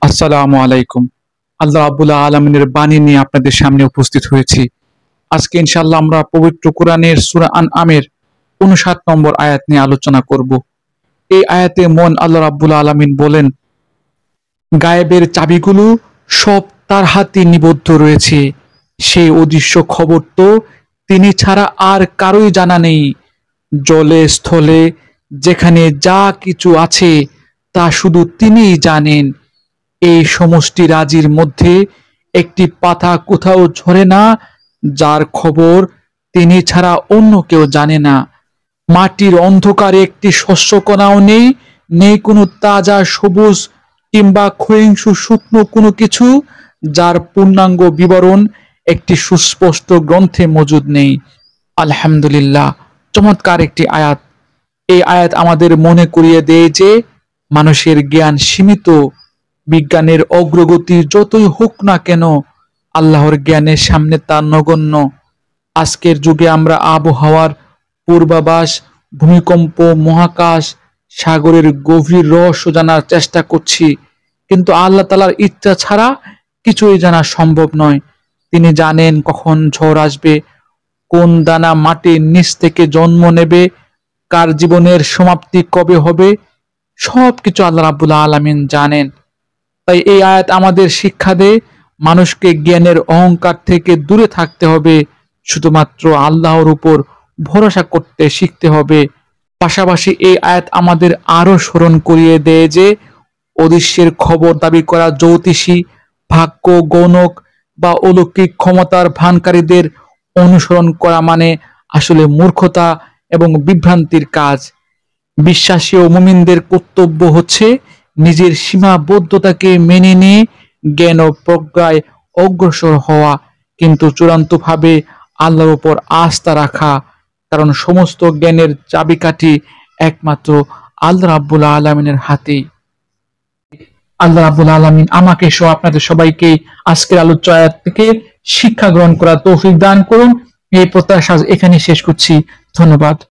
আসসালামু আলাইকুম। আল্লাহ রাব্বুল আলামিনের বাণী নিয়ে আপনাদের সামনে উপস্থিত হয়েছি। আজকে ইনশাআল্লাহ আমরা পবিত্র কোরআনের সূরা আনআমের ৫৯ নম্বর আয়াত নিয়ে আলোচনা করব। এই আয়াতে মন আল্লাহ রাব্বুল আলামিন বলেন, গায়েবের চাবিগুলো সব তার হাতে নিবদ্ধ রয়েছে। সেই অদৃশ্য খবর তো তিনি ছাড়া আর কারোই জানা নেই। জলে স্থলে যেখানে যা কিছু আছে তা শুধু তিনিই জানেন। এই সমষ্টি রাজির মধ্যে একটি পাতা কোথাও ঝরে না, যার খবর তিনি ছাড়া অন্য কেউ জানে না। মাটির অন্ধকারে একটি শস্যকণাও নেই, নেই কোনো তাজা সবুজ কিংবা ক্ষয়িষ্ণু শুকনো কোনো কিছু, যার পূর্ণাঙ্গ বিবরণ একটি সুস্পষ্ট গ্রন্থে মজুদ নেই। আলহামদুলিল্লাহ, চমৎকার একটি আয়াত। এই আয়াত আমাদের মনে করিয়ে দেয় যে মানুষের জ্ঞান সীমিত। বিজ্ঞানের অগ্রগতি যতই হোক না কেন, আল্লাহর জ্ঞানের সামনে তা নগণ্য। আজকের যুগে আমরা আবহাওয়ার পূর্বাভাস, ভূমিকম্প, মহাকাশ, সাগরের গভীর রহস্য জানার চেষ্টা করছি, কিন্তু আল্লাহ তাআলার ইচ্ছা ছাড়া কিছুই জানা সম্ভব নয়। তিনি জানেন কখন ঝড় আসবে, কোন দানা মাটির নিচ থেকে জন্ম নেবে, কার জীবনের সমাপ্তি কবে হবে, সবকিছু আল্লাহ রাব্বুল আলামিন জানেন। তাই এই আয়াত আমাদের শিক্ষা দেয়, মানুষকে জ্ঞানের অহংকার থেকে দূরে থাকতে হবে, শুধুমাত্র আল্লাহর উপর ভরসা করতে শিখতে হবে। পাশাপাশি এই আয়াত আমাদের আরো স্মরণ করিয়ে দেয় যে অদৃশ্যের খবর দাবি করা জ্যোতিষী, ভাগ্য গণক বা অলৌকিক ক্ষমতার ভানকারীদের অনুসরণ করা মানে আসলে মূর্খতা এবং বিভ্রান্তির কাজ। বিশ্বাসী ও মুমিনদের কর্তব্য হচ্ছে নিজের সীমাবদ্ধতাকে মেনে নিয়ে জ্ঞান ও প্রজ্ঞায় অগ্রসর হওয়া, কিন্তু চূড়ান্তভাবে আল্লাহর উপর আস্থা রাখা, কারণ সমস্ত জ্ঞানের চাবিকাঠি একমাত্র আল্লাহ রাব্বুল আলামিনের হাতেই। আল্লাহ রাব্বুল আলামিন আমাকে সহ আপনাদের সবাইকে আজকের আলোচ্য আয়াত থেকে শিক্ষা গ্রহণ করার তৌফিক দান করুন। এই প্রত্যাশা এখানে শেষ করছি। ধন্যবাদ।